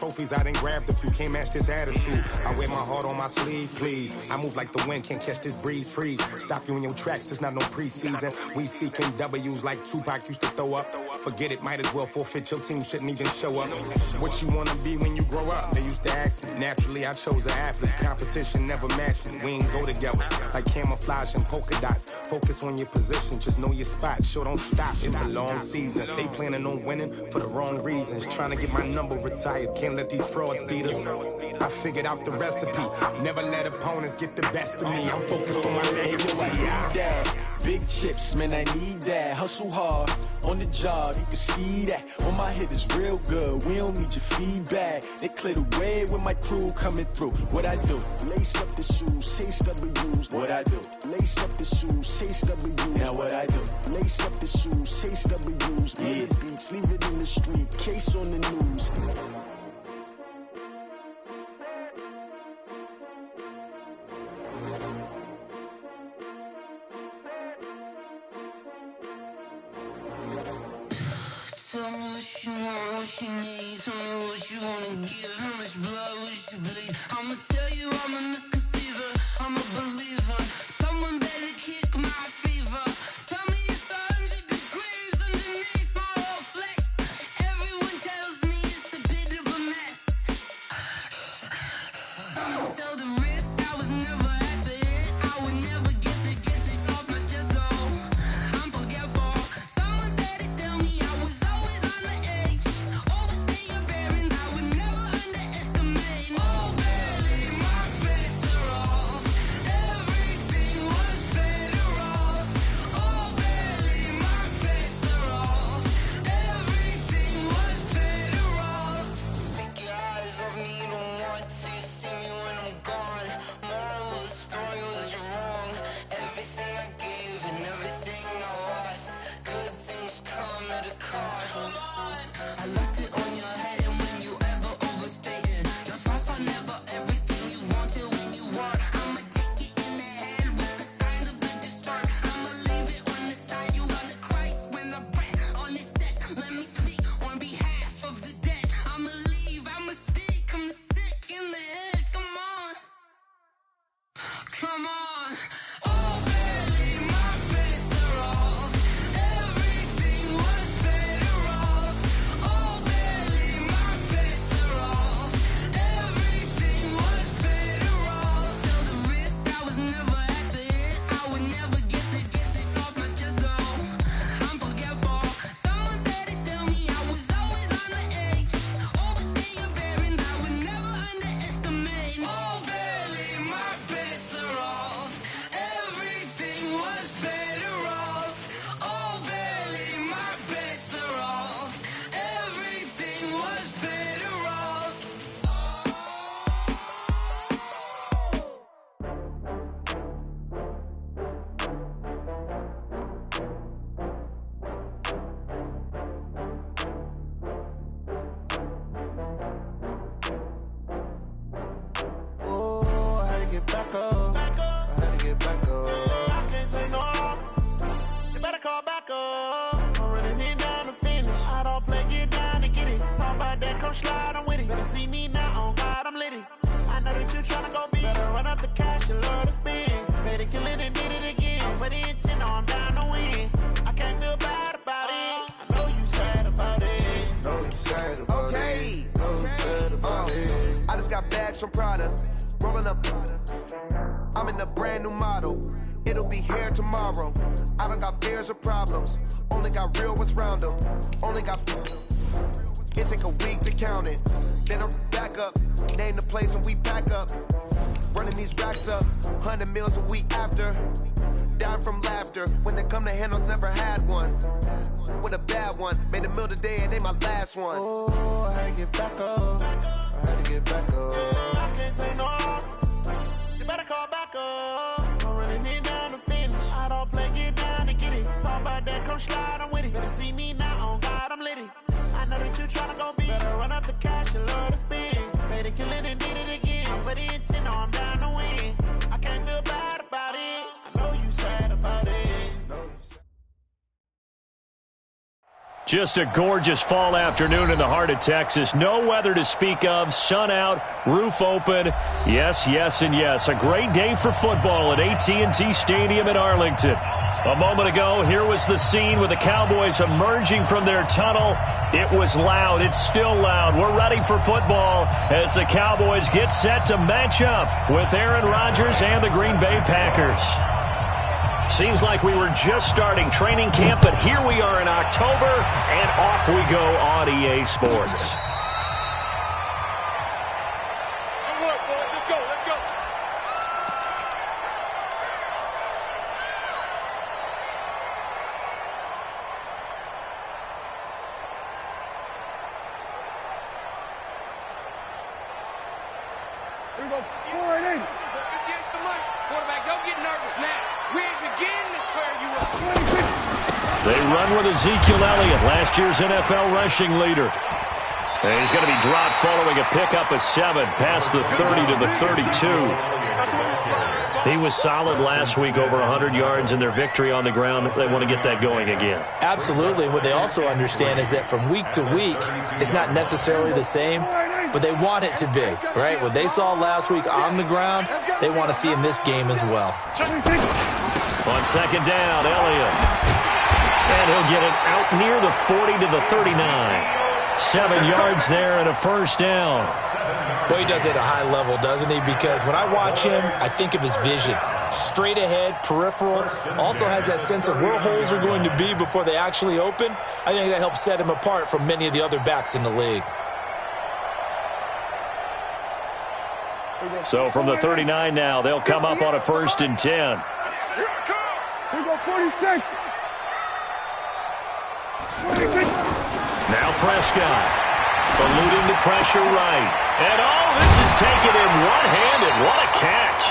trophies I done grabbed. If you can't match this attitude, I wear my heart on my sleeve, please. I move like the wind, can't catch this breeze, freeze. Stop you in your tracks, there's not no preseason. We seeking W's like Tupac used to throw up. Forget it, might as well forfeit, your team shouldn't even show up. What you wanna be when you grow up? They used to ask me. Naturally, I chose an athlete. Competition never matched me. We ain't go together like camouflage and polka dots. Focus on your position, just know your spot. Sure, don't stop, it's a long season. They planning on winning for the wrong reasons. Trying to get my number retired, can't let these frauds beat us. I figured out the recipe. Never let opponents get the best of me. I'm focused on my legacy. Big chips, man, I need that. Hustle hard on the job, you can see that. On my hit is real good, we don't need your feedback. They clear the way with my crew coming through. What I do? Lace up the shoes, chase W's. What I do? Lace up the shoes, chase W's. Now what I do? Lace up the shoes, chase W's. Yeah. Beats, leave it in the street, case on the news. Tell me what you want, what you need. Tell me what you wanna give. How much blood would you bleed? I'ma tell you I'm a misconceiver. I'm a believer. Someone better kick my fever. Tell me it's 100 degrees underneath my whole flesh. Everyone tells me it's a bit of a mess. I'ma tell the risk I was never at the end. I would never get it off my chest though. I'm forgetful. Someone better tell me I was always on the edge. Overstay your bearings, I would never underestimate. Oh, barely, my bets are off. Everything was better off. Oh, barely, my bets are off. Everything was better off. Take your eyes off me, don't want to see me when I'm gone. Moral of the story was you're wrong. Everything I gave and everything I lost. Good things come at a cost. I left it on your head, and when you ever overstay it, your thoughts are never everything you want till when you want. I'ma take it in the head with the signs of the distort. I'ma leave it on the side. You on the Christ when the breath on this set. Let me speak on behalf of the dead. I'ma leave, I'ma speak. I'm sick in the head. Come on, come on. Oh, barely, my bets are off. Everything was better off. Oh, barely, my bets are off. Everything was better off. Till the risk I was never at the end. I would never get it off my chest though. I'm forgetful. Someone better tell me I was always on the edge. Overstay your bearings, I would never underestimate. Oh, barely, my bets are off. Everything was better off. Oh, barely, my bets are off. Everything was better off. Oh, I had to get back up. I had to get back up. I can't take no loss. You better call back up. I'm running it down to finish. I don't play, get down to get it. Talk about that, come slide, I'm with it. Better see me now, on God, I'm lit it. I know that you tryna go big. Better run up the cash, you love to spend. Better kill it and did it again. I'm with the intent, no, I'm down to win. I can't feel bad about it. I know you sad about it. Know you sad about it. Know you sad about it. I just got bags from Prada. Rolling up. I'm in a brand new model. It'll be here tomorrow. I don't got fears or problems. Only got real ones round them. Only got. It take a week to count it. Then I'm back up. Name the place and we pack up. Running these racks up. 100 meals a week after. Down from laughter. When they come to handles, never had one. With a bad one. Made a meal today and they my last one. Oh, I had to get back up. I had to get back up. I can't take no loss. You better call back up. I'm running it down to finish. I don't play, get down to get it. Talk about that, come slide, I'm with it. Better see me now, on God, I'm lit it. I know that you tryna go big. Better run up the cash, you love to spend. Better kill it and did it again. I'm with the intent, no, I'm down to win. I can't feel bad about it. I know you sad about it. Just a gorgeous fall afternoon in the heart of Texas. No weather to speak of. Sun out, roof open. Yes, yes, and yes. A great day for football at AT&T Stadium in Arlington. A moment ago, here was the scene with the Cowboys emerging from their tunnel. It was loud. It's still loud. We're ready for football as the Cowboys get set to match up with Aaron Rodgers and the Green Bay Packers. Seems like we were just starting training camp, but here we are in October, and off we go on EA Sports. Let's go. Here we go. 4 and 8. Against the mic. Quarterback, don't get nervous now. We ain't beginning to swear you up. They run with Ezekiel Elliott, last year's NFL rushing leader. And he's going to be dropped following a pickup of 7 past the 30 to the 32. He was solid last week, over 100 yards in their victory on the ground. They want to get that going again. Absolutely. What they also understand is that from week to week, it's not necessarily the same, but they want it to be, right? What they saw last week on the ground, they want to see in this game as well. On second down, Elliott. And he'll get it out near the 40 to the 39. 7 yards there and a first down. Boy, he does it at a high level, doesn't he? Because when I watch him, I think of his vision. Straight ahead, peripheral. Also has that sense of where holes are going to be before they actually open. I think that helps set him apart from many of the other backs in the league. So from the 39 now, they'll come up on a 1st and 10. Here we go, 46. Now Prescott, eluding the pressure right. And this is taken in one-handed. What a catch.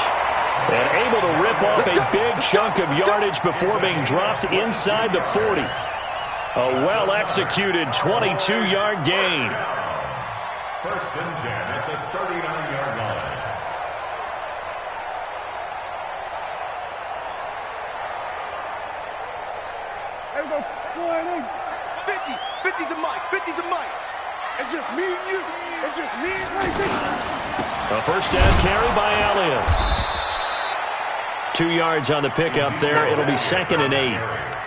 And able to rip off a big chunk of yardage before being dropped inside the 40. A well-executed 22-yard gain. 1st and 10 at the 39-yard line. Here we go, 4 and 8. 50 the mic. It's just me and you. It's just me and you. A first down carry by Elliott. 2 yards on the pickup there. It'll be 2nd and 8.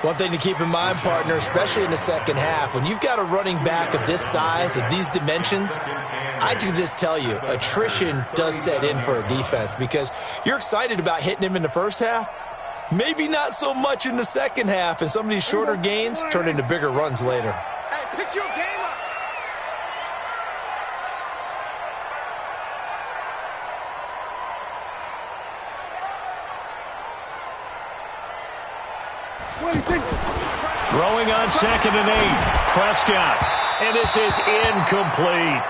One thing to keep in mind, partner, especially in the second half, when you've got a running back of this size, of these dimensions, I can just tell you, attrition does set in for a defense because you're excited about hitting him in the first half. Maybe not so much in the second half, and some of these shorter gains turn into bigger runs later. Hey, pick your game up. Throwing on 2nd and 8. Prescott. And this is incomplete.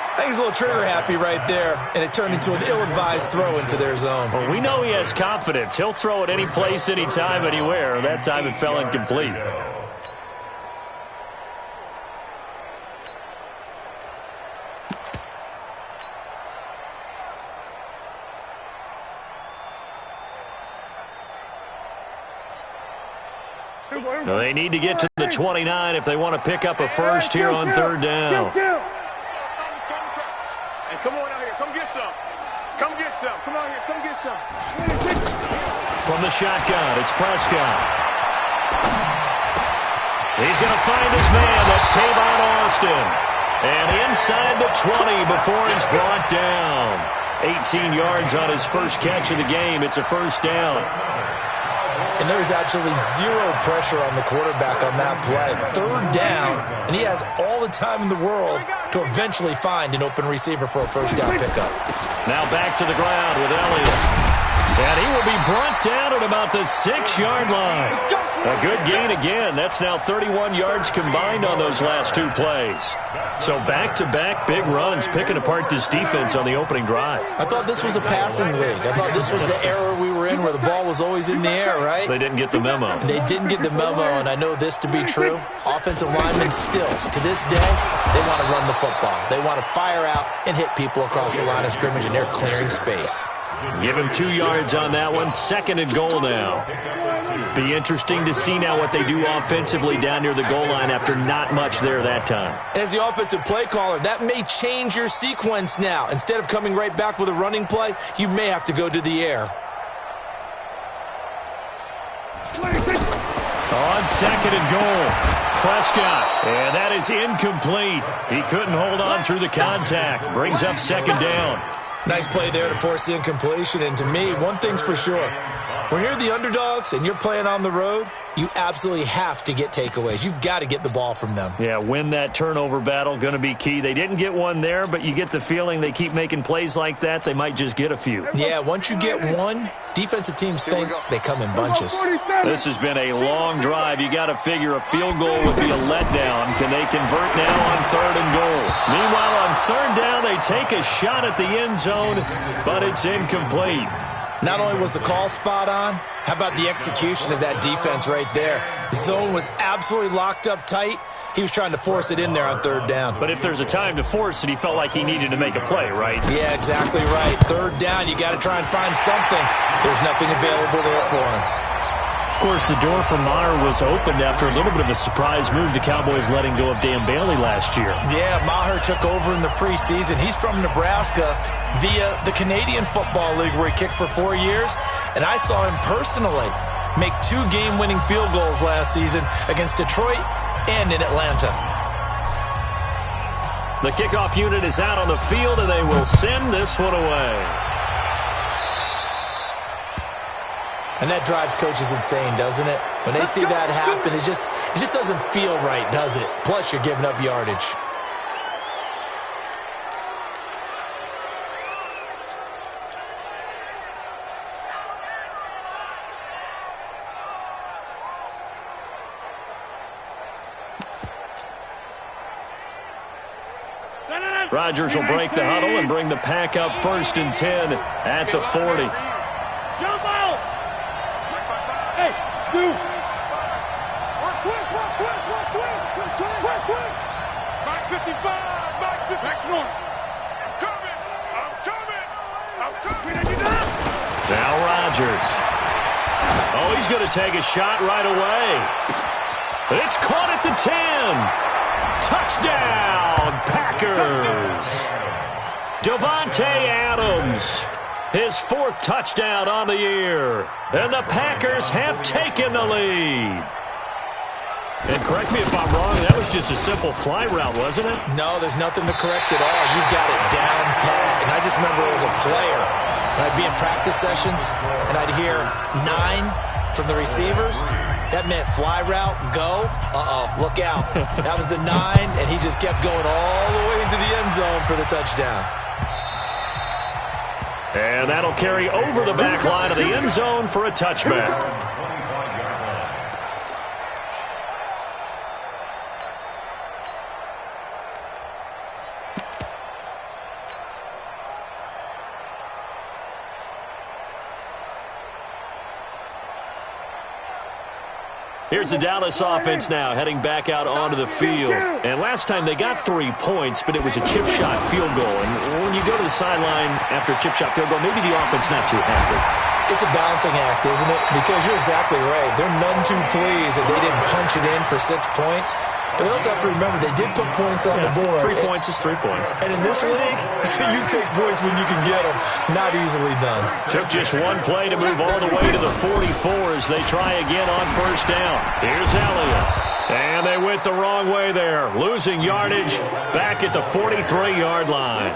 I think he's a little trigger happy right there, and it turned into an ill-advised throw into their zone. Well, we know he has confidence. He'll throw it any place, anytime, anywhere. That time it fell incomplete. Well, they need to get to the 29 if they want to pick up a first here on 3rd down. Hey, come on out here. Come get some. Come get some. Come out here. Come get some. From the shotgun, it's Prescott. He's going to find his man. That's Tavon Austin. And inside the 20 before he's brought down. 18 yards on his first catch of the game. It's a first down. And there's absolutely zero pressure on the quarterback on that play. 3rd down, and he has all the time in the world to eventually find an open receiver for a first down pickup. Now back to the ground with Elliott. And he will be brought down at about the 6-yard line. A good gain again. That's now 31 yards combined on those last 2 plays. So back-to-back big runs, picking apart this defense on the opening drive. I thought this was a passing league. I thought this was the era we were in where the ball was always in the air, right? They didn't get the memo. They didn't get the memo, and I know this to be true. Offensive linemen still, to this day, they want to run the football. They want to fire out and hit people across the line of scrimmage, and they're clearing space. Give him 2 yards on that one. 2nd and goal now. Be interesting to see now what they do offensively down near the goal line after not much there that time. As the offensive play caller, that may change your sequence now. Instead of coming right back with a running play, you may have to go to the air. On 2nd and goal, Prescott. And that is incomplete. He couldn't hold on through the contact. Brings up 2nd down. Nice play there to force the incompletion. And to me, one thing's for sure. When you're the underdogs and you're playing on the road, you absolutely have to get takeaways. You've got to get the ball from them. Yeah, win that turnover battle, going to be key. They didn't get one there, but you get the feeling they keep making plays like that, they might just get a few. Yeah, once you get one, defensive teams think they come in bunches. This has been a long drive. You got to figure a field goal would be a letdown. Can they convert now on 3rd and goal? Meanwhile, on 3rd down, they take a shot at the end zone, but it's incomplete. Not only was the call spot on, how about the execution of that defense right there? The zone was absolutely locked up tight. He was trying to force it in there on 3rd down. But if there's a time to force it, he felt like he needed to make a play, right? Yeah, exactly right. 3rd down, you got to try and find something. There's nothing available there for him. Of course, the door for Maher was opened after a little bit of a surprise move. The Cowboys letting go of Dan Bailey last year. Yeah, Maher took over in the preseason. He's from Nebraska via the Canadian Football League where he kicked for 4 years. And I saw him personally make 2 game-winning field goals last season against Detroit and in Atlanta. The kickoff unit is out on the field, and they will send this one away. And that drives coaches insane, doesn't it? When they see that happen, it just doesn't feel right, does it? Plus, you're giving up yardage. Rodgers will break the huddle and bring the pack up 1st and 10 at the 40. Jump out! Hey, two! Watch twist! Back 55! Back 50! Back north! I'm coming! Now Rodgers. Oh, he's going to take a shot right away. It's caught at the 10. Touchdown, Packers. Davante Adams. His 4th touchdown on the year. And the Packers have taken the lead. And correct me if I'm wrong, that was just a simple fly route, wasn't it? No, there's nothing to correct at all. You got it down pat. And I just remember as a player, when I'd be in practice sessions, and I'd hear 9 from the receivers. That meant fly route, go. Look out. That was the 9, and he just kept going all the way into the end zone for the touchdown. And that'll carry over the back line of the end zone for a touchback. Here's the Dallas offense now, heading back out onto the field. And last time they got 3 points, but it was a chip shot field goal. And when you go to the sideline after a chip shot field goal, maybe the offense not too happy. It's a balancing act, isn't it? Because you're exactly right. They're none too pleased that they didn't punch it in for 6 points. But they also have to remember they did put points on the board. 3 points is 3 points. And in this league, you take points when you can get them. Not easily done. Took just 1 play to move all the way to the 44 as they try again on 1st down. Here's Elliott. And they went the wrong way there. Losing yardage back at the 43-yard line.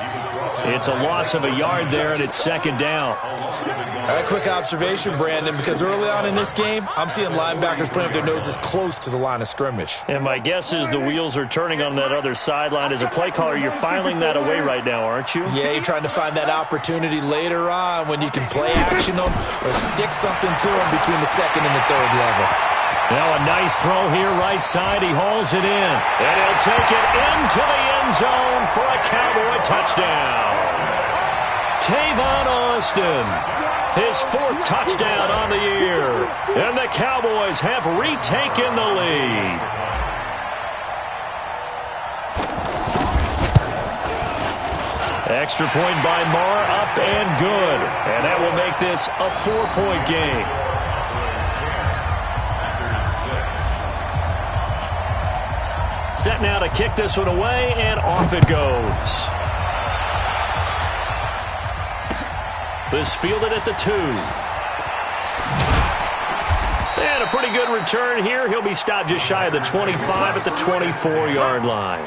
It's a loss of a yard there, and it's 2nd down. All right, quick observation, Brandon, because early on in this game, I'm seeing linebackers putting up their noses close to the line of scrimmage. And my guess is the wheels are turning on that other sideline. As a play caller, you're filing that away right now, aren't you? Yeah, you're trying to find that opportunity later on when you can play action them or stick something to them between the 2nd and the 3rd level. Now a nice throw here right side. He hauls it in. And he'll take it into the end zone for a Cowboy touchdown. Tavon Austin, his 4th touchdown on the year. And the Cowboys have retaken the lead. Extra point by Marr, up and good. And that will make this a 4-point game. Set now to kick this one away, and off it goes. This fielded at the 2. And a pretty good return here. He'll be stopped just shy of the 25 at the 24-yard line.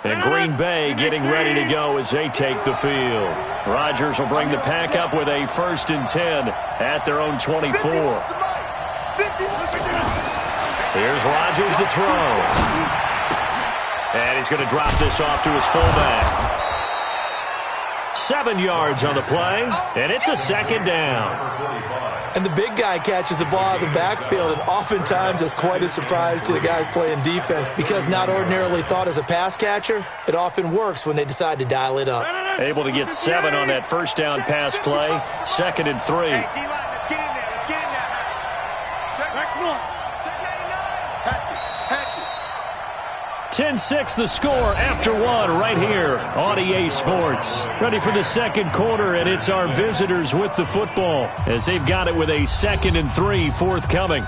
And Green Bay getting ready to go as they take the field. Rodgers will bring the pack up with a 1st and 10 at their own 24. Here's Rodgers to throw. And he's going to drop this off to his fullback. 7 yards on the play, and it's a 2nd down. And the big guy catches the ball out of the backfield, and oftentimes it's quite a surprise to the guys playing defense because not ordinarily thought as a pass catcher, it often works when they decide to dial it up. Able to get 7 on that 1st down pass play, 2nd and 3. Hey, D-line, let's get in there. Let's get in there. Check, come on. Check 99. Patch it. 10-6 the score after 1 right here on EA Sports. Ready for the 2nd quarter, and it's our visitors with the football as they've got it with a 2nd and 3 forthcoming.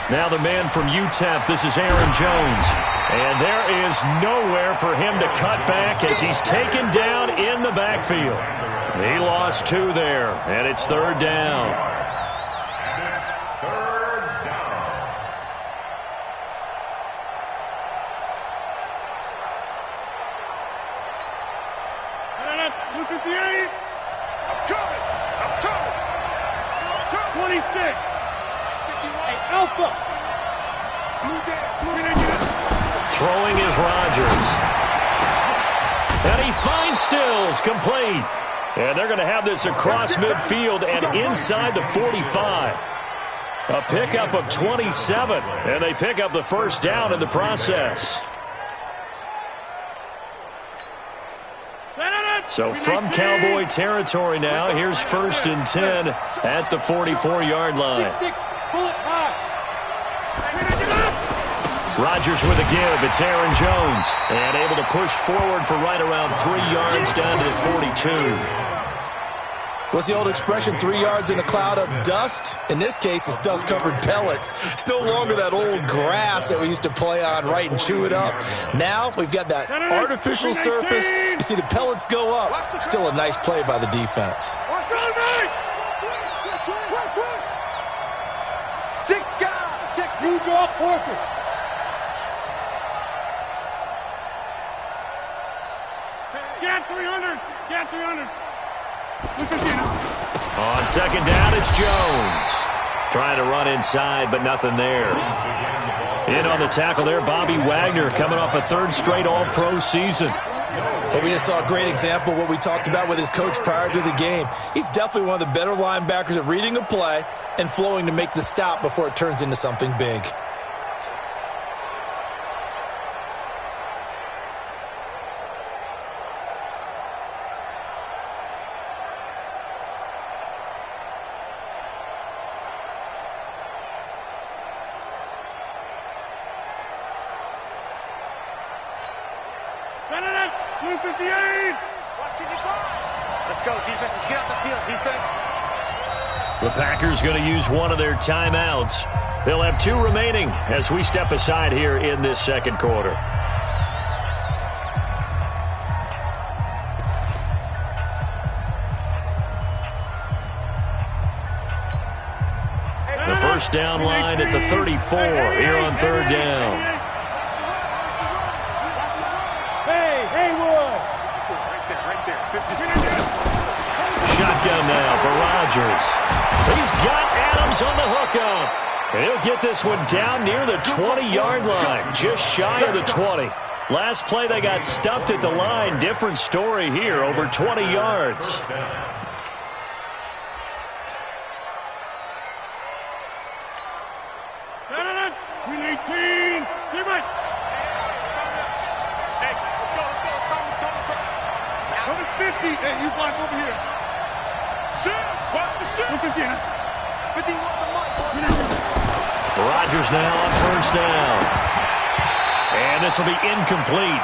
Now the man from UTEP, this is Aaron Jones. And there is nowhere for him to cut back as he's taken down in the backfield. He lost 2 there, and it's 3rd down. Throwing is Rodgers. And he finds Stills, complete. And they're going to have this across midfield and inside the 45. A pickup of 27, and they pick up the 1st down in the process. So from Cowboy territory now, here's 1st and 10 at the 44-yard line. Rodgers with a give. It's Aaron Jones. And able to push forward for right around 3 yards down to the 42. What's the old expression, 3 yards in a cloud of dust? In this case, it's dust-covered pellets. It's no longer that old grass that we used to play on, right, and chew it up. Now we've got that artificial surface. You see the pellets go up. Still a nice play by the defense. Sick guy. Check you draw Porter. Get 300. Get 300. On 2nd down, it's Jones. Trying to run inside, but nothing there. In on the tackle there, Bobby Wagner coming off a 3rd straight All-Pro season. Well, we just saw a great example of what we talked about with his coach prior to the game. He's definitely one of the better linebackers at reading a play and flowing to make the stop before it turns into something big. Let's go, defense. Let's get out the field, defense. The Packers going to use one of their timeouts. They'll have 2 remaining as we step aside here in this 2nd quarter. The 1st down line at the 34 here on 3rd down. Shotgun now for Rodgers. He's got Adams He'll get this one down near the 20-yard line, just shy of the 20. Last play, they got stuffed at the line. Different story here, over 20 yards. Hey, you block over here. Shit! Watch the shit! 50 Rodgers now on first down. And this will be incomplete.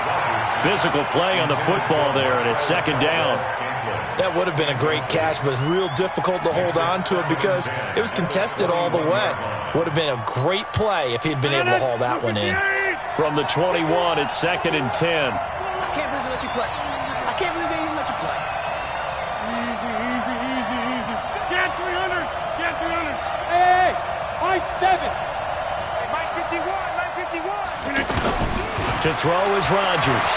Physical play on the football there, and it's second down. That would have been a great catch, but it's real difficult to hold on to it because it was contested all the way. Would have been a great play if he'd been able to haul that one in. From the 21, it's second and 10. I can't believe they let you play. I can't believe they even let you play. Easy. Get 300. Hey, my 7. Hey, Mike 51. To throw is Rodgers.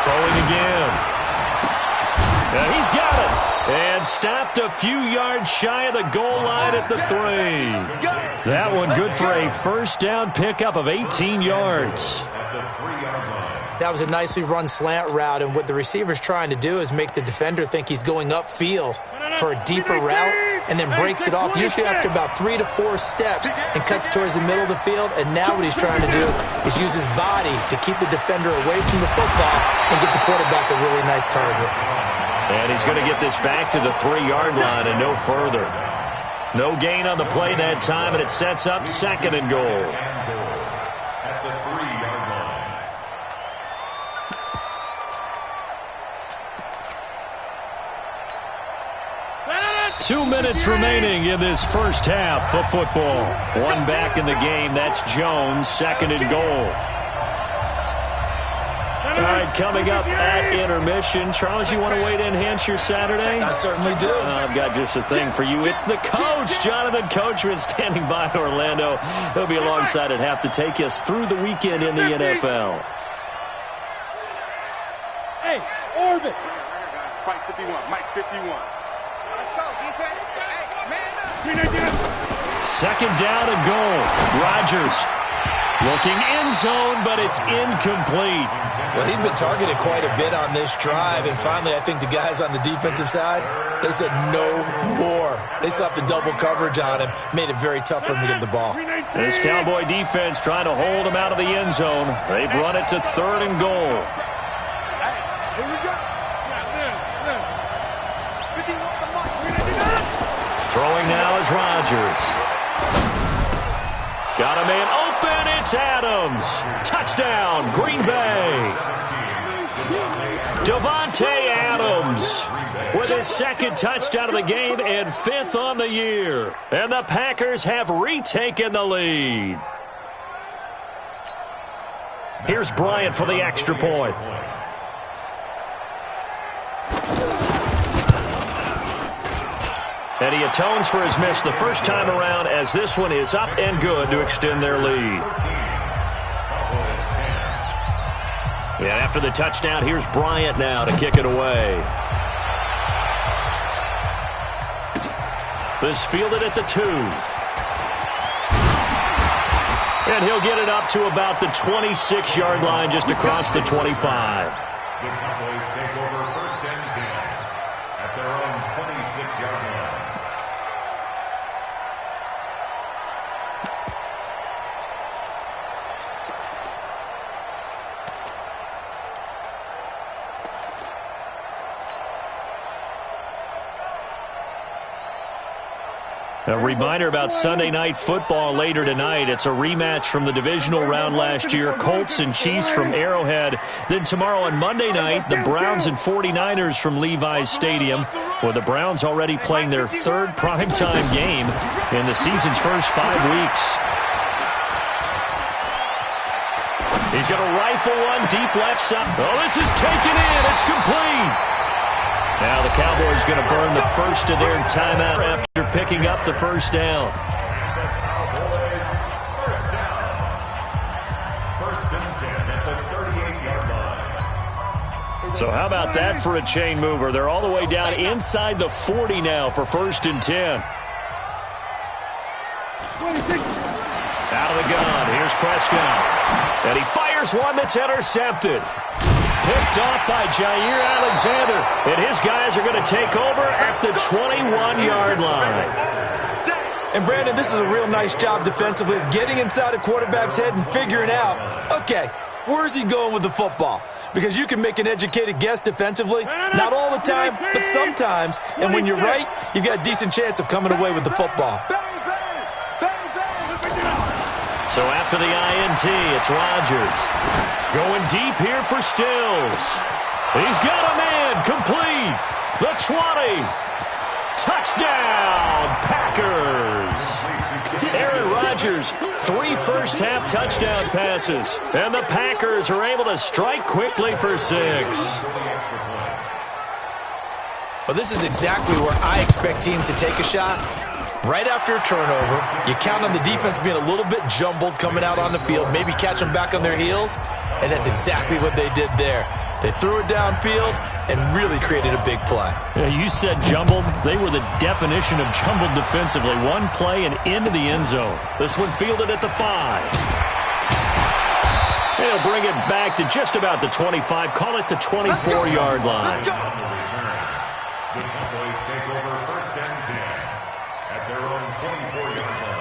Throwing again. He's got it. And stopped a few yards shy of the goal line at the 3. That one good for a first down pickup of 18 yards. That was a nicely run slant route, and what the receiver's trying to do is make the defender think he's going upfield for a deeper route and then breaks it off, usually after about 3 to 4 steps, and cuts towards the middle of the field. And now what he's trying to do is use his body to keep the defender away from the football and get the quarterback a really nice target. And he's going to get this back to the 3-yard line and no further. No gain on the play that time, and it sets up second and goal. 2 minutes remaining in this first half of football. One back in the game. That's Jones, second and goal. All right, coming up at intermission. Charles, you want to wait to enhance your Saturday? I certainly do. I've got just a thing for you. It's the coach, Jonathan Coachman, standing by in Orlando. He'll be alongside at half to take us through the weekend in the NFL. Hey, Orbit. Mike 51. Mike 51. Let's go, defense. Hey, man up. Second down and goal. Rodgers looking end zone, but it's incomplete. Well, he'd been targeted quite a bit on this drive, and finally I think the guys on the defensive side, they said no more. They slapped the double coverage on him, made it very tough for him to get the ball. This Cowboy defense trying to hold him out of the end zone. They've run it to third and goal. Here we go. Throwing now is Rodgers. Got a man open. It's Adams. Touchdown, Green Bay. Devontae Adams with his second touchdown of the game and 5th on the year. And the Packers have retaken the lead. Here's Bryant for the extra point. And he atones for his miss the first time around, as this one is up and good to extend their lead. And after the touchdown, here's Bryant now to kick it away. This fielded at the 2. And he'll get it up to about the 26-yard line, just across the 25. The Cowboys take over first and 10 at their own 26-yard line. A reminder about Sunday Night Football later tonight. It's a rematch from the divisional round last year. Colts and Chiefs from Arrowhead. Then tomorrow on Monday night, the Browns and 49ers from Levi's Stadium, with the Browns already playing their 3rd primetime game in the season's first 5 weeks. He's going to rifle one deep left side. Oh, this is taken in. It's complete. Now the Cowboys going to burn the first of their timeout after picking up the first down. First and 10 at the 38-yard line. So how about that for a chain mover? They're all the way down inside the 40 now for first and 10. Out of the gun, here's Prescott. And he fires one that's intercepted. Picked off by Jair Alexander. And his guys are going to take over at the 21-yard line. And, Brandon, this is a real nice job defensively of getting inside a quarterback's head and figuring out, okay, where's he going with the football? Because you can make an educated guess defensively, not all the time, but sometimes. And when you're right, you've got a decent chance of coming away with the football. So after the INT, it's Rodgers. Going deep here for Stills. He's got a man complete. The 20. Touchdown, Packers. Aaron Rodgers, 3 first-half touchdown passes. And the Packers are able to strike quickly for 6. Well, this is exactly where I expect teams to take a shot. Right after a turnover, you count on the defense being a little bit jumbled coming out on the field, maybe catch them back on their heels, and that's exactly what they did there. They threw it downfield and really created a big play. Yeah, you said jumbled. They were the definition of jumbled defensively. One play and into the end zone. This one fielded at the 5. They'll bring it back to just about the 25. Call it the 24-yard line. The Cowboys take over 1st and 10 at their own 24-yard line.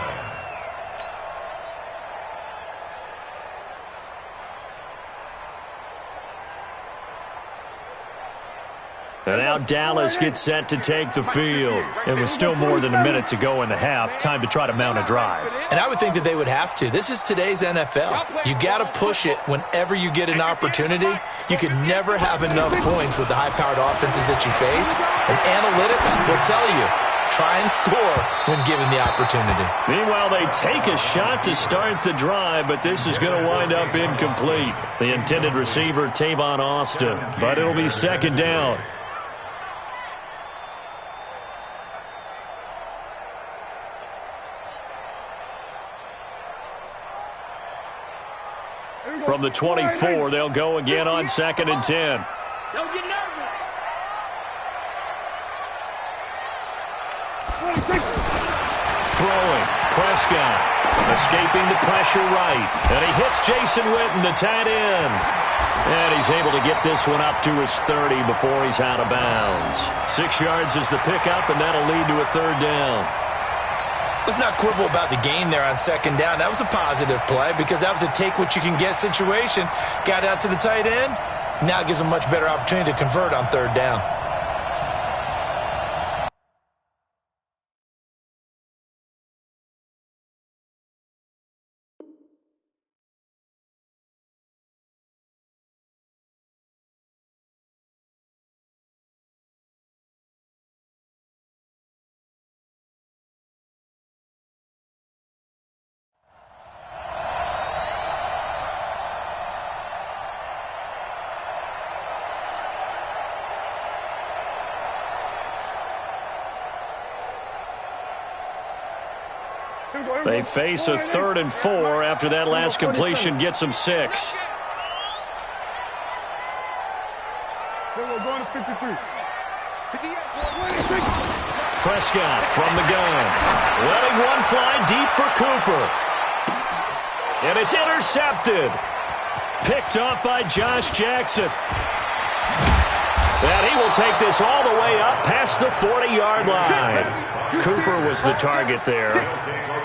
And now Dallas gets set to take the field. It was still more than a minute to go in the half. Time to try to mount a drive. And I would think that they would have to. This is today's NFL. You got to push it whenever you get an opportunity. You can never have enough points with the high-powered offenses that you face. And analytics will tell you, try and score when given the opportunity. Meanwhile, they take a shot to start the drive, but this is going to wind up incomplete. The intended receiver, Tavon Austin. But it'll be 2nd down. From the 24, they'll go again on 2nd and 10. Don't get nervous. Throwing, Prescott, escaping the pressure right. And he hits Jason Witten, the tight end. And he's able to get this one up to his 30 before he's out of bounds. 6 yards is the pickup, and that'll lead to a 3rd down. Let's not quibble about the gain there on 2nd down. That was a positive play because that was a take-what-you-can-get situation. Got out to the tight end. Now it gives them a much better opportunity to convert on 3rd down. They face a 3rd and 4 after that last completion gets them 6. Prescott from the gun. Letting one fly deep for Cooper. And it's intercepted. Picked off by Josh Jackson. And he will take this all the way up past the 40-yard line. Cooper was the target there.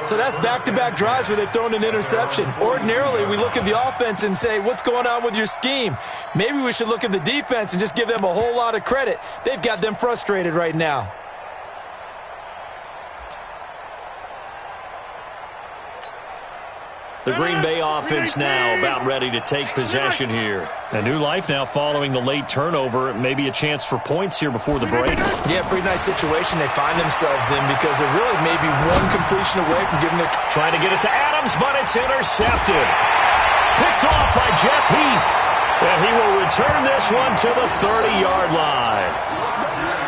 So that's back-to-back drives where they've thrown an interception. Ordinarily, we look at the offense and say, what's going on with your scheme? Maybe we should look at the defense and just give them a whole lot of credit. They've got them frustrated right now. The Green Bay offense now about ready to take possession here. A new life now following the late turnover. Maybe a chance for points here before the break. Yeah, pretty nice situation they find themselves in because they're really maybe one completion away from giving it. Trying to get it to Adams, but it's intercepted. Picked off by Jeff Heath. And he will return this one to the 30-yard line.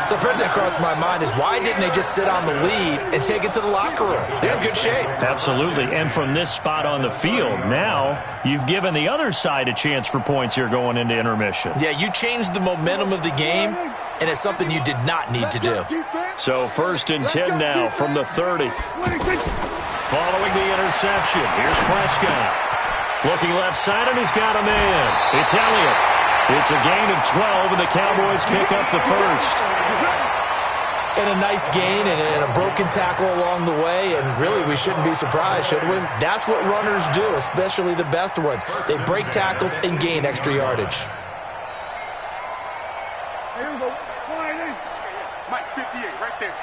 So the first thing that crossed my mind is why didn't they just sit on the lead and take it to the locker room? They're in good shape. Absolutely. And from this spot on the field, now you've given the other side a chance for points here going into intermission. Yeah, you changed the momentum of the game, and it's something you did not need to do. So 1st and 10 now from the 30. Following reception. Here's Prescott. Looking left side, and he's got a man. It's Elliott. It's a gain of 12, and the Cowboys pick up the first. And a nice gain and a broken tackle along the way, and really we shouldn't be surprised, should we? That's what runners do, especially the best ones. They break tackles and gain extra yardage. Here we go. Mike, 58, right there.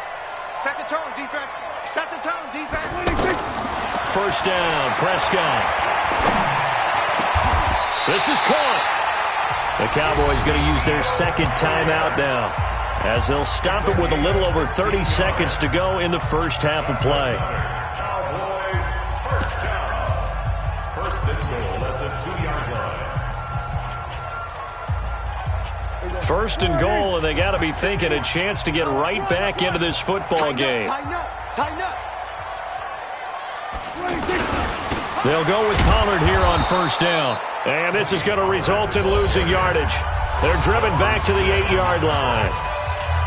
Set the tone, defense. Set the tone, defense. First down, Prescott. This is caught. The Cowboys going to use their second timeout now, as they'll stop it with a little over 30 seconds to go in the first half of play. Cowboys, first down. First and goal at the 2-yard line. First and goal, and they got to be thinking a chance to get right back into this football game. Tighten up, tighten up. They'll go with Pollard here on first down. And this is going to result in losing yardage. They're driven back to the 8-yard line.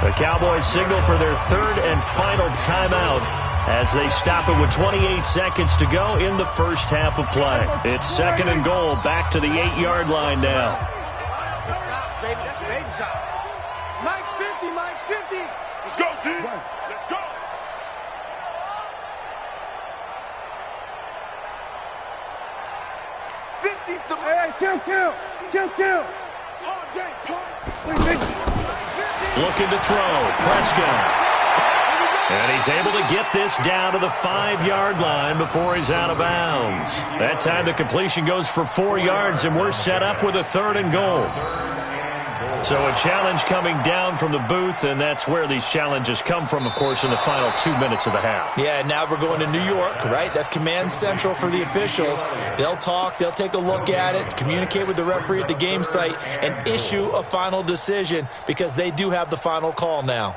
The Cowboys signal for their third and final timeout as they stop it with 28 seconds to go in the first half of play. It's second and goal, back to the 8-yard line now. That's out, baby. That's baby shot. Mike's 50, Mike's 50. Let's go, dude. Let's go. Hey, kill. All day, punk. Looking to throw, Prescott. And he's able to get this down to the 5-yard line before he's out of bounds. That time the completion goes for 4 yards, and we're set up with a third and goal. So a challenge coming down from the booth, and that's where these challenges come from, of course, in the final 2 minutes of the half. Yeah, now we're going to New York, right? That's command central for the officials. They'll talk, they'll take a look at it, communicate with the referee at the game site, and issue a final decision because they do have the final call now.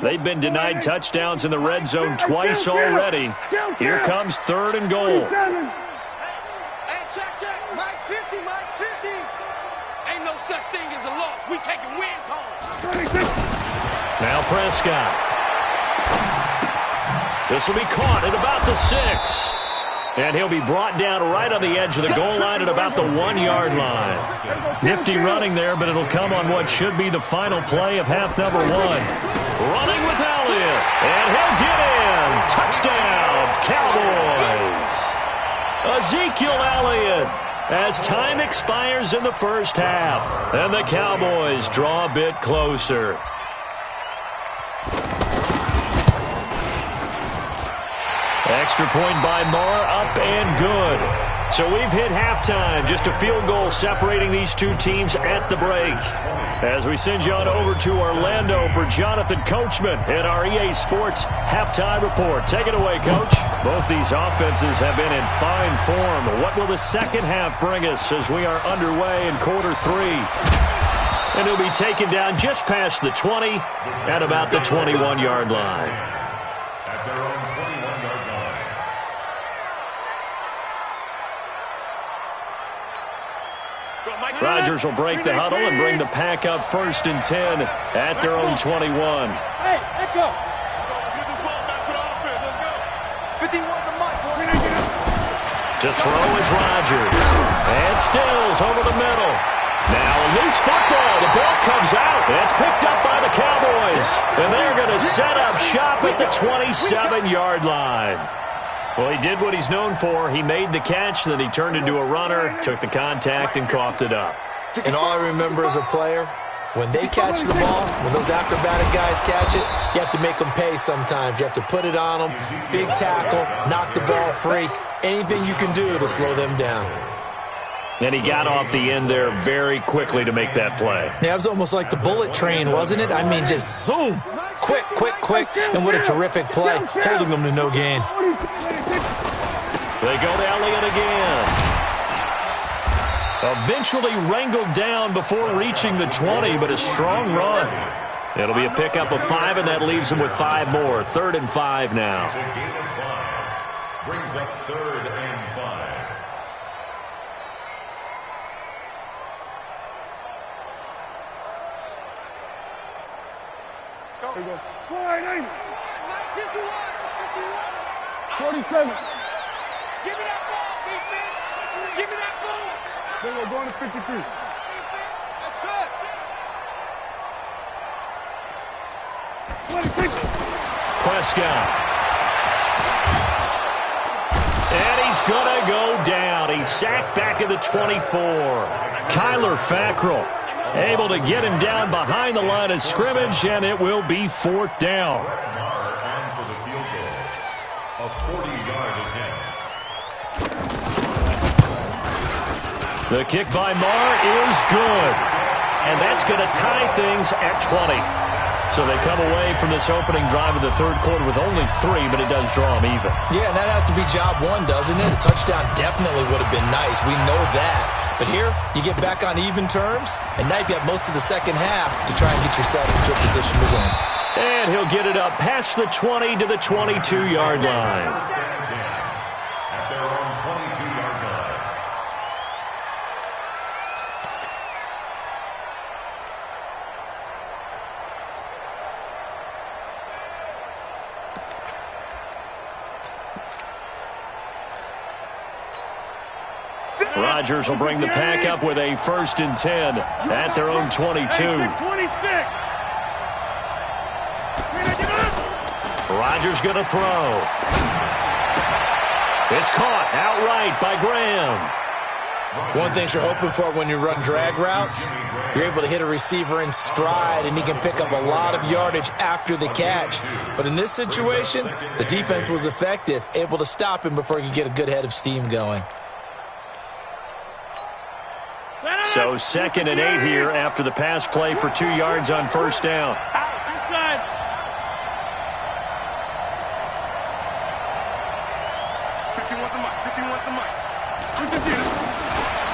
They've been denied touchdowns in the red zone twice already. Here comes third and goal. Hey, check. Mike 50, Mike 50. Ain't no such thing as a loss. We taking wins home. Now Prescott. This will be caught at about the 6. And he'll be brought down right on the edge of the goal line at about the 1-yard line. Nifty running there, but it'll come on what should be the final play of half number 1. Running with Elliott. And he'll get in. Touchdown, Cowboys. Ezekiel Elliott. As time expires in the first half, and the Cowboys draw a bit closer. Extra point by Marr, up and good. So we've hit halftime, just a field goal separating these two teams at the break. As we send you on over to Orlando for Jonathan Coachman in our EA Sports halftime report. Take it away, Coach. Both these offenses have been in fine form. What will the second half bring us as we are underway in quarter 3? And he'll be taken down just past the 20 at about the 21-yard line. At their own 21-yard line. Rodgers will break the huddle and bring the pack up first and 10 at their own 21. Hey, Echo. Let's get this ball back for the offense. Let's go. 51 to Mike. To throw is Rodgers. And Stills over the middle. Now a loose football. The ball comes out. It's picked up by the Cowboys. And they're going to set up shop at the 27-yard line. Well, he did what he's known for. He made the catch, then he turned into a runner, took the contact, and coughed it up. And all I remember as a player, when they catch the ball, when those acrobatic guys catch it, you have to make them pay sometimes. You have to put it on them, big tackle, knock the ball free, anything you can do to slow them down. And he got off the end there very quickly to make that play. Yeah, it was almost like the bullet train, wasn't it? I mean, just zoom, quick, and what a terrific play, holding them to no gain. They go to Elliott again. Eventually wrangled down before reaching the 20, but a strong run. It'll be a pickup of 5, and that leaves them with 5 more. 3rd and 5 now. It's a gain of 5. Brings up 3rd and 5. There you go. Slide in. 47. Give me that ball, defense. Give me that ball. We're going to 53. That's it. Prescott. And he's going to go down. He's sacked back at the 24. Kyler Fackrell able to get him down behind the line of scrimmage, and it will be 4th down. And for the field goal, a 40-yard attempt. The kick by Marr is good. And that's going to tie things at 20. So they come away from this opening drive of the third quarter with only 3, but it does draw them even. Yeah, and that has to be job one, doesn't it? A touchdown definitely would have been nice. We know that. But here, you get back on even terms, and now you've got most of the second half to try and get yourself into a position to win. And he'll get it up past the 20 to the 22-yard line. At their own 22-yard line. Rodgers will bring the pack up with a 1st and 10 at their own 22. 26. Rodgers going to throw. It's caught outright by Graham. One thing you're hoping for when you run drag routes, you're able to hit a receiver in stride, and he can pick up a lot of yardage after the catch. But in this situation, the defense was effective, able to stop him before he could get a good head of steam going. So 2nd and 8 here after the pass play for 2 yards on 1st down. Inside.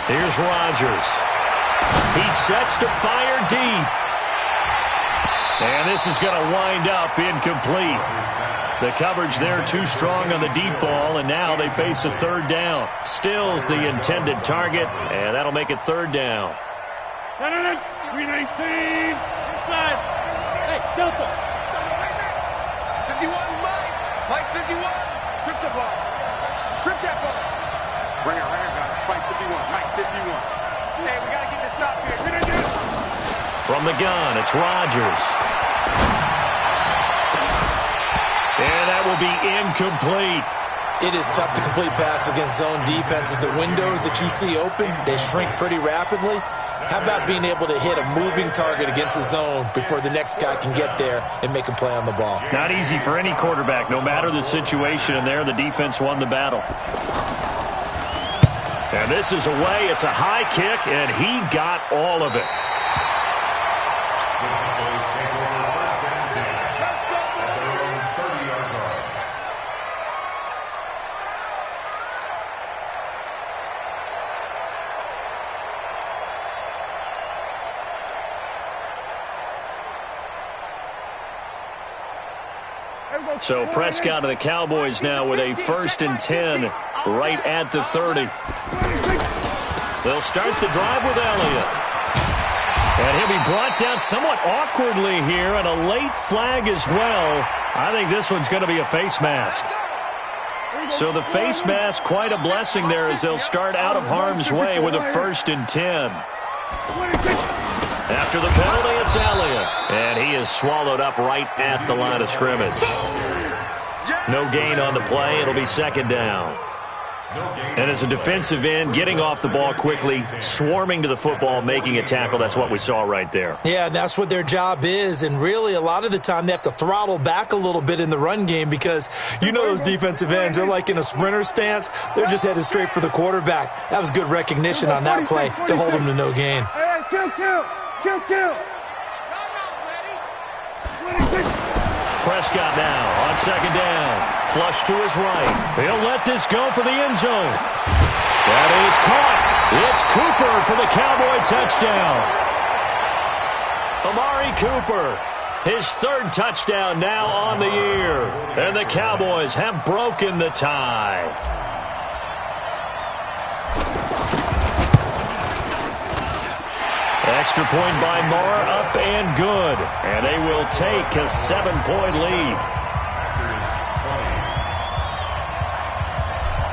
Here's Rodgers. He sets to fire deep. And this is going to wind up incomplete. The coverage there too strong on the deep ball, and now they face a 3rd down. Still's the intended target, and that'll make it 3rd down. 319. Inside. Hey, Delta. 51, Mike. Mike 51. Strip the ball. Strip that ball. Right here, guys. Mike 51. Mike 51. Hey, we got to get this stop here. From the gun, it's Rodgers. And that will be incomplete. It is tough to complete passes against zone defenses. The windows that you see open, they shrink pretty rapidly. How about being able to hit a moving target against a zone before the next guy can get there and make a play on the ball? Not easy for any quarterback, no matter the situation. And there, the defense won the battle. And this is away. It's a high kick, and he got all of it. So Prescott and the Cowboys now with a 1st and 10 right at the 30. They'll start the drive with Elliott. And he'll be brought down somewhat awkwardly here, and a late flag as well. I think this one's going to be a face mask. So the face mask, quite a blessing there as they'll start out of harm's way with a 1st and 10. After the penalty, it's Elliott. And he is swallowed up right at the line of scrimmage. No gain on the play. It'll be 2nd down. And as a defensive end, getting off the ball quickly, swarming to the football, making a tackle, that's what we saw right there. Yeah, that's what their job is. And really, a lot of the time, they have to throttle back a little bit in the run game because you know those defensive ends, they're like in a sprinter stance. They're just headed straight for the quarterback. That was good recognition on that play to hold them to no gain. Hey, kill. Prescott now on 2nd down. Flush to his right. He'll let this go for the end zone. That is caught. It's Cooper for the Cowboy touchdown. Amari Cooper, his 3rd touchdown now on the year. And the Cowboys have broken the tie. Extra point by Marr, up and good. And they will take a 7-point lead.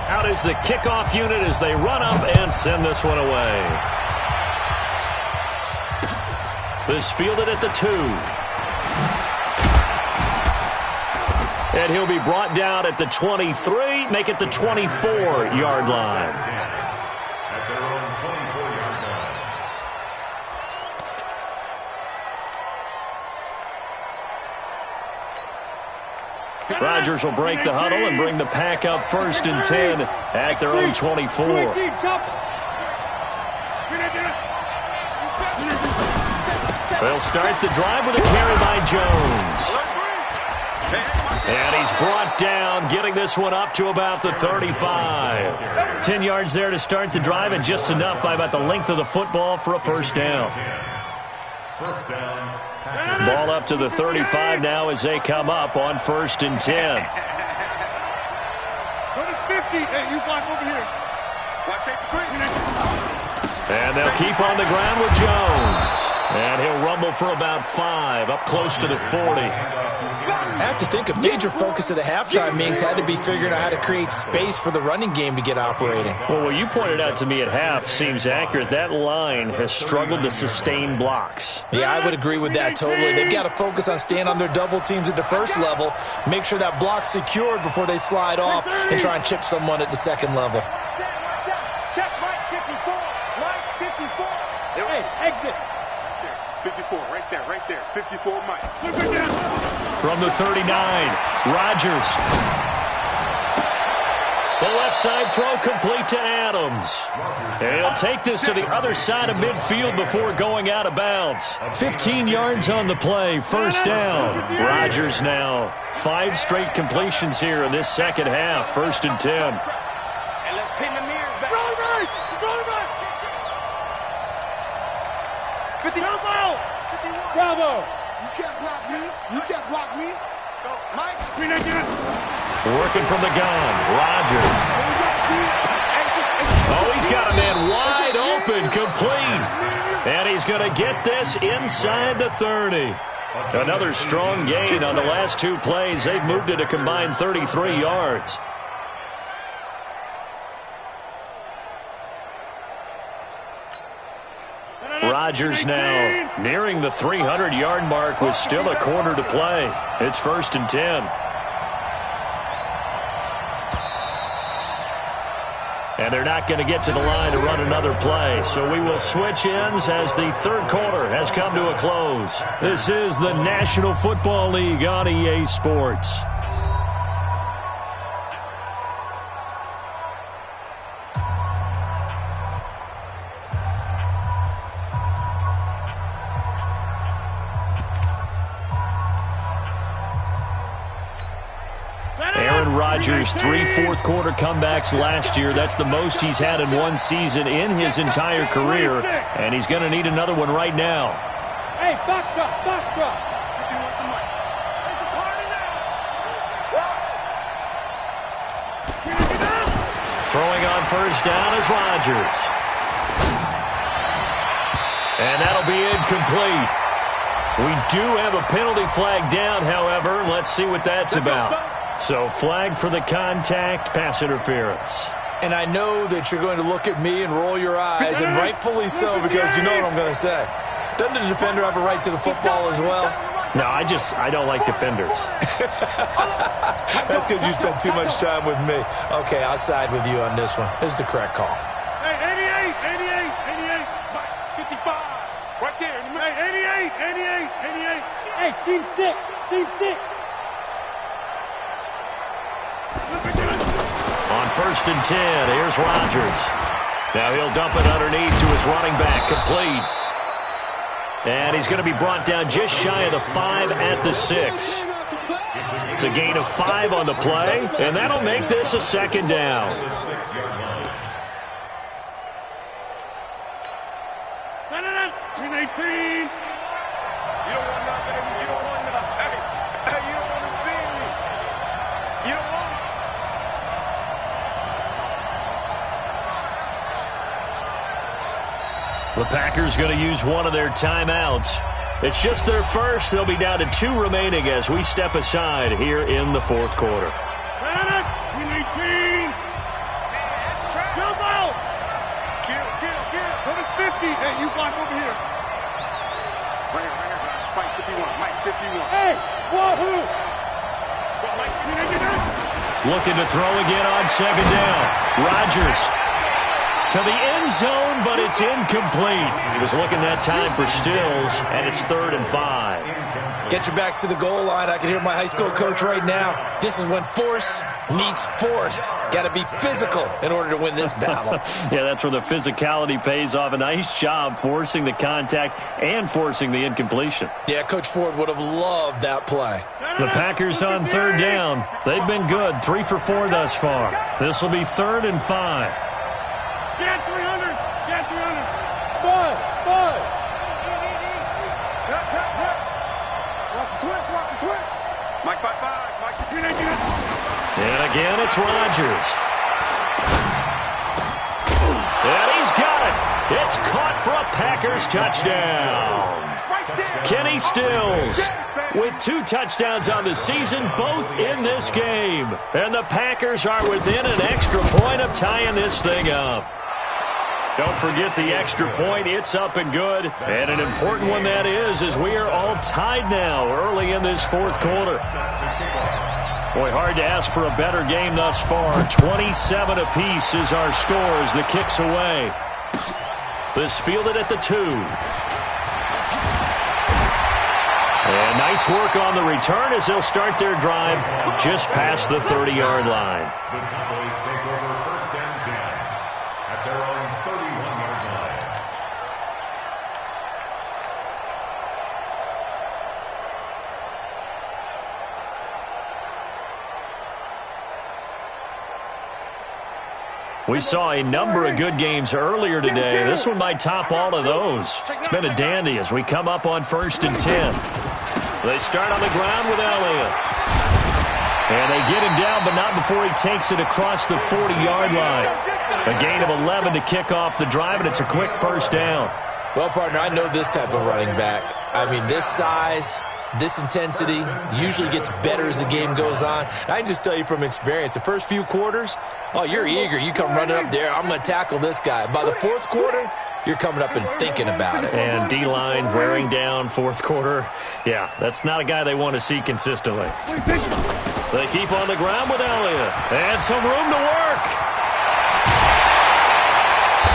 Out out as the kickoff unit as they run up and send this one away. This fielded at the 2. And he'll be brought down at the 23, make it the 24-yard line. At their own 24-yard line. Rodgers will break the huddle and bring the pack up 1st and 10 at their own 24. They'll start the drive with a carry by Jones. And he's brought down, getting this one up to about the 35. 10 yards there to start the drive, and just enough by about the length of the football for a first down. First down. Ball up to the 35 now as they come up on 1st and 10. Go to 50. Hey, you block over here. Watch safety 3. And they'll keep on the ground with Jones. And he'll rumble for about 5, up close to the 40. I have to think a major focus of the halftime meetings had to be figuring out how to create space for the running game to get operating. Well, what you pointed out to me at half seems accurate. That line has struggled to sustain blocks. Yeah, I would agree with that totally. They've got to focus on staying on their double teams at the first level, make sure that block's secured before they slide off and try and chip someone at the second level. Check right 54. Right 54. Hey, exit. 54, right there. 54, Mike. From the 39, Rodgers. The left side throw complete to Adams. And he'll take this to the other side of midfield before going out of bounds. 15 yards on the play, first down. Rodgers now 5 straight completions here in this second half, 1st and 10. And let's pin the mirrors back. Go right. 50. Bravo. You can't block me. Go, Mike. Screen again. Working from the gun, Rodgers. Oh, he's got a man wide open, complete. And he's going to get this inside the 30. Another strong gain on the last 2 plays. They've moved it a combined 33 yards. Rodgers now nearing the 300-yard mark with still a quarter to play. It's 1st and 10. And they're not going to get to the line to run another play. So we will switch ends as the 3rd quarter has come to a close. This is the National Football League on EA Sports. Rodgers, 3 fourth-quarter comebacks last year. That's the most he's had in one season in his entire career, and he's going to need another one right now. Hey, box drop. Throwing on first down is Rodgers. And that'll be incomplete. We do have a penalty flag down, however. Let's see what that's about. So flag for the contact, pass interference. And I know that you're going to look at me and roll your eyes, and rightfully so, because you know what I'm going to say. Doesn't the defender have a right to the football as well? No, I don't like defenders. That's because you spent too much time with me. Okay, I'll side with you on this one. This is the correct call. Hey, 88, 55. Right there. Hey, 88. Hey, seam 6. On 1st and 10, here's Rodgers. Now he'll dump it underneath to his running back, complete. And he's going to be brought down just shy of the 5 at the 6. It's a gain of 5 on the play, and that'll make this a 2nd down. Green 18. You don't want that, baby. You don't want that. Hey, you don't want to see me. You don't want it. The Packers going to use one of their timeouts. It's just their first. They'll be down to 2 remaining as we step aside here in the 4th quarter. 50. Hey, you block over here. Right here, guys. Mike 51. Mike 51. Hey, wahoo! Mike, you didn't get this? Looking to throw again on second down. Rodgers to the end zone, but it's incomplete. He was looking that time for Stills, and it's 3rd and 5. Get your backs to the goal line. I can hear my high school coach right now. This is when force meets force. Got to be physical in order to win this battle. Yeah, that's where the physicality pays off. A nice job forcing the contact and forcing the incompletion. Yeah, Coach Ford would have loved that play. The Packers on 3rd down. They've been good, 3 for 4 thus far. This will be 3rd and 5. Get 300. Get 300. Bud. Watch the twitch. Watch the twitch. Mike 55. Mike, you didn't get it. And again, it's Rodgers. And he's got it. It's caught for a Packers touchdown. Kenny Stills with 2 touchdowns on the season, both in this game. And the Packers are within an extra point of tying this thing up. Don't forget the extra point. It's up and good. And an important one that is, as we are all tied now early in this 4th quarter. Boy, hard to ask for a better game thus far. 27 apiece is our score as the kick's away. This fielded at the 2. And nice work on the return as they'll start their drive just past the 30-yard line. The Cowboys take over 1st and 10 at their own 31-yard line. We saw a number of good games earlier today. This one might top all of those. It's been a dandy as we come up on 1st and 10. They start on the ground with Elliott. And they get him down, but not before he takes it across the 40-yard line. A gain of 11 to kick off the drive, and it's a quick 1st down. Well, partner, I know this type of running back. I mean, this size, this intensity usually gets better as the game goes on. I can just tell you from experience, the first few quarters, oh, you're eager. You come running up there, I'm going to tackle this guy. By the 4th quarter, you're coming up and thinking about it. And D-line wearing down 4th quarter. Yeah, that's not a guy they want to see consistently. They keep on the ground with Elliott. And some room to work.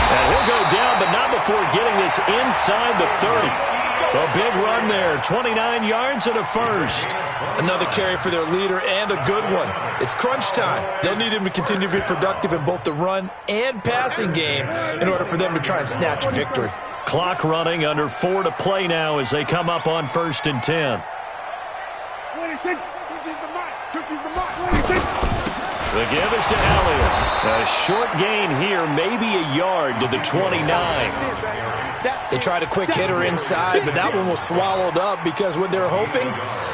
And he'll go down, but not before getting this inside the 30. A big run there, 29 yards and a 1st. Another carry for their leader and a good one. It's crunch time. They'll need him to continue to be productive in both the run and passing game in order for them to try and snatch a victory. Clock running, under 4 to play now as they come up on 1st and 10. 26. 50's the mark. 50's the mark. 26. The give is to Elliott. A short gain here, maybe a yard to the 29. They tried a quick hitter inside, but that one was swallowed up because what they're hoping,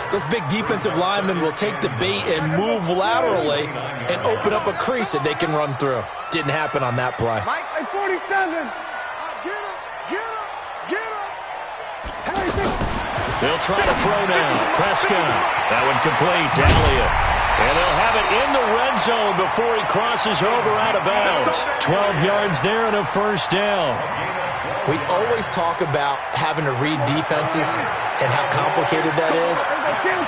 those big defensive linemen will take the bait and move laterally and open up a crease that they can run through. Didn't happen on that play. Mike's at 47. Get him. Get him. Get him. They'll try to throw now. Prescott. That one complete to Elliott. And they'll have it in the red zone before he crosses over out of bounds. 12 yards there and a 1st down. We always talk about having to read defenses and how complicated that is.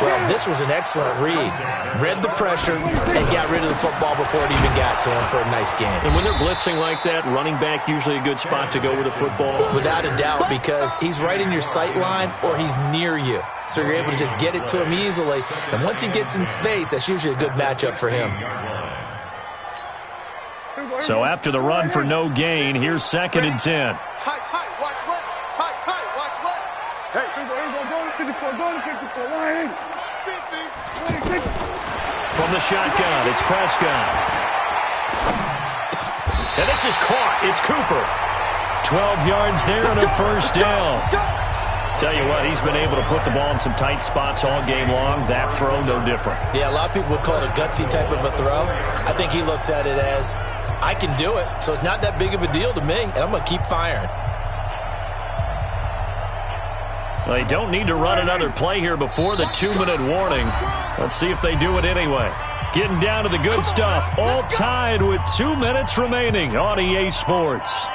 Well, this was an excellent read. Read the pressure and got rid of the football before it even got to him for a nice game. And when they're blitzing like that, running back usually a good spot to go with the football. Without a doubt, because he's right in your sight line or he's near you. So you're able to just get it to him easily. And once he gets in space, that's usually a good matchup for him. So after the run for no gain, here's 2nd and 10. Tight, watch left. Tight, watch left. Hey, go to 54, go to 54. Line 50, 26. From the shotgun, it's Prescott. And this is caught. It's Cooper. 12 yards there and a 1st down. Tell you what, he's been able to put the ball in some tight spots all game long. That throw, no different. Yeah, a lot of people would call it a gutsy type of a throw. I think he looks at it as, I can do it, so it's not that big of a deal to me, and I'm going to keep firing. They don't need to run another play here before the 2-minute warning. Let's see if they do it anyway. Getting down to the good stuff. All tied with 2 minutes remaining on EA Sports.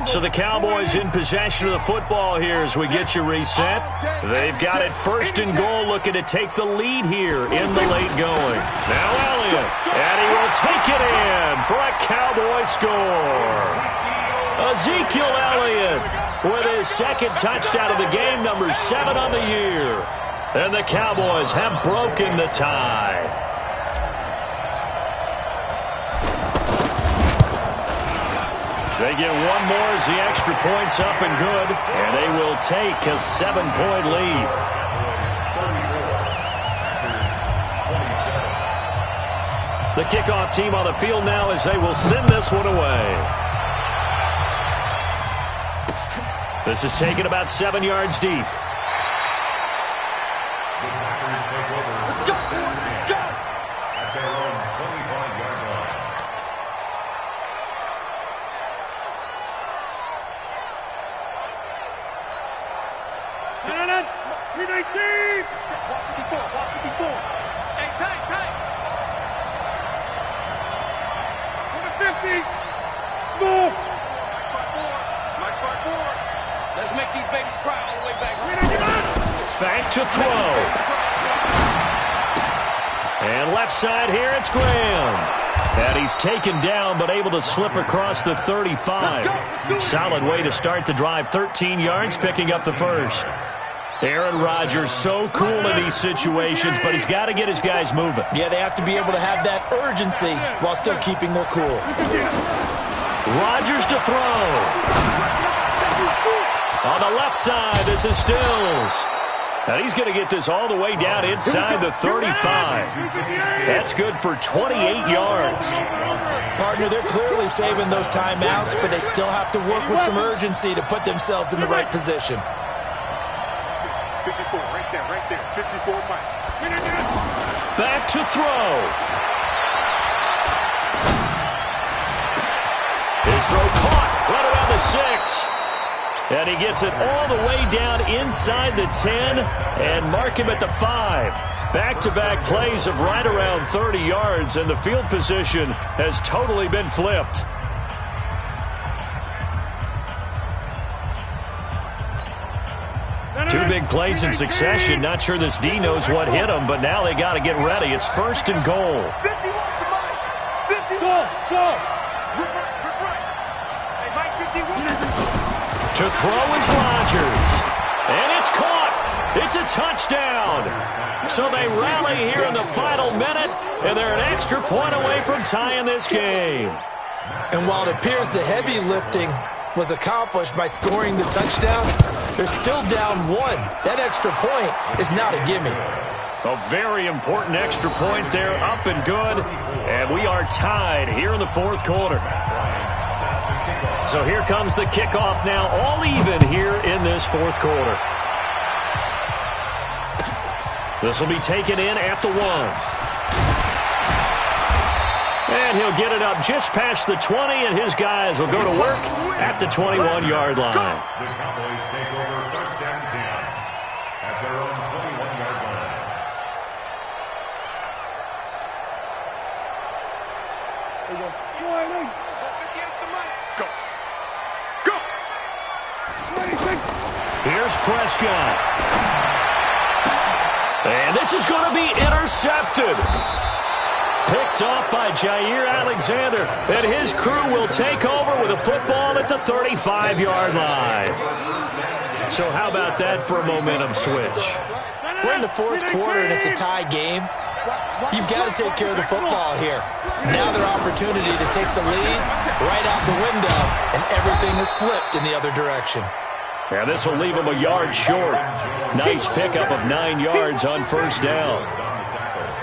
So the Cowboys in possession of the football here as we get you reset. They've got it first and goal, looking to take the lead here in the late going. Now Elliott, and he will take it in for a Cowboy score. Ezekiel Elliott with his second touchdown of the game, number 7 on the year. And the Cowboys have broken the tie. They get one more as the extra point's up and good, and they will take a 7-point lead. The kickoff team on the field now as they will send this one away. This is taken about 7 yards deep. Let's make these babies cry all the way back. Back to throw. And left side here, it's Graham. And he's taken down, but able to slip across the 35. Solid way to start the drive. 13 yards, picking up the first. Aaron Rodgers, so cool in these situations, but he's got to get his guys moving. Yeah, they have to be able to have that urgency while still keeping their cool. Rodgers to throw. On the left side, this is Stills. And he's going to get this all the way down inside the 35. That's good for 28 yards. Partner, they're clearly saving those timeouts, but they still have to work with some urgency to put themselves in the right position. 54, right there. 54, Mike. Back to throw. His throw caught right around the 6. And he gets it all the way down inside the 10 and mark him at the 5. Back-to-back plays of right around 30 yards, and the field position has totally been flipped. Two big plays in succession. Not sure this D knows what hit him, but now they got to get ready. It's first and goal. 51 to Mike. 51. Go. Hey, Mike, 51. To throw is Rodgers. And it's caught. It's a touchdown. So they rally here in the final minute, and they're an extra point away from tying this game. And while it appears the heavy lifting was accomplished by scoring the touchdown, they're still down 1. That extra point is not a gimme. A very important extra point there, up and good. And we are tied here in the fourth quarter. So here comes the kickoff now, all even here in this fourth quarter. This will be taken in at the 1. And he'll get it up just past the 20, and his guys will go to work at the 21-yard line. The Cowboys take over first and 10 at their own 21-yard line. Here's Prescott. And this is going to be intercepted. Picked off by Jair Alexander. And his crew will take over with a football at the 35-yard line. So how about that for a momentum switch? We're in the fourth quarter, and it's a tie game. You've got to take care of the football here. Now their opportunity to take the lead right out the window, and everything is flipped in the other direction. And this will leave them a yard short. Nice pickup of 9 yards on first down.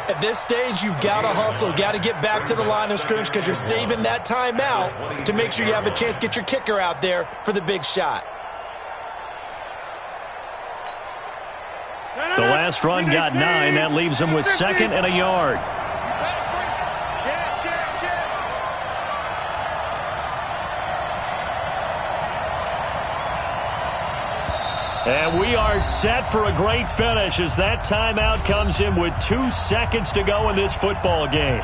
At this stage, you've got to hustle, got to get back to the line of scrimmage because you're saving that timeout to make sure you have a chance to get your kicker out there for the big shot. The last run got 9. That leaves them with 2nd and a yard. And we are set for a great finish as that timeout comes in with 2 seconds to go in this football game.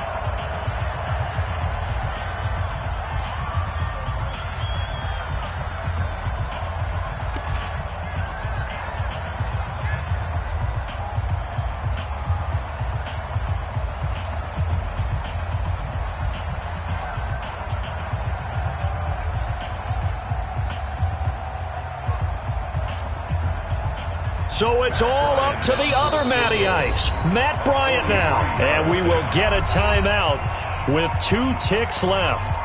So it's all up to the other Matty Ice, Matt Bryant now. And we will get a timeout with 2 ticks left.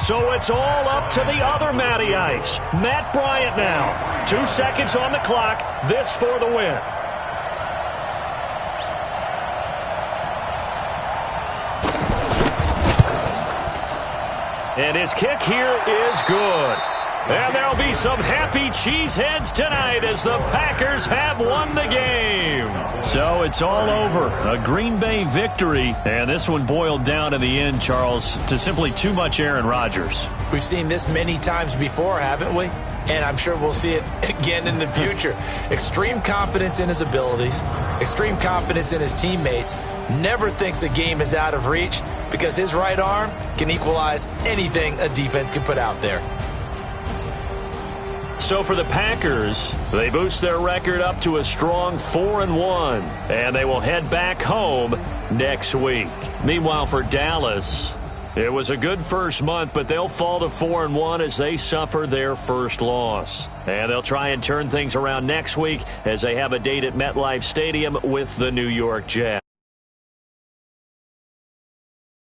So it's all up to the other Matty Ice, Matt Bryant now. 2 seconds on the clock. This for the win. And his kick here is good. And there'll be some happy cheeseheads tonight as the Packers have won the game. So it's all over. A Green Bay victory. And this one boiled down in the end, Charles, to simply too much Aaron Rodgers. We've seen this many times before, haven't we? And I'm sure we'll see it again in the future. Extreme confidence in his abilities, extreme confidence in his teammates, never thinks a game is out of reach because his right arm can equalize anything a defense can put out there. So for the Packers, they boost their record up to a strong 4-1, and they will head back home next week. Meanwhile, for Dallas, it was a good first month, but they'll fall to 4-1 as they suffer their first loss. And they'll try and turn things around next week as they have a date at MetLife Stadium with the New York Jets.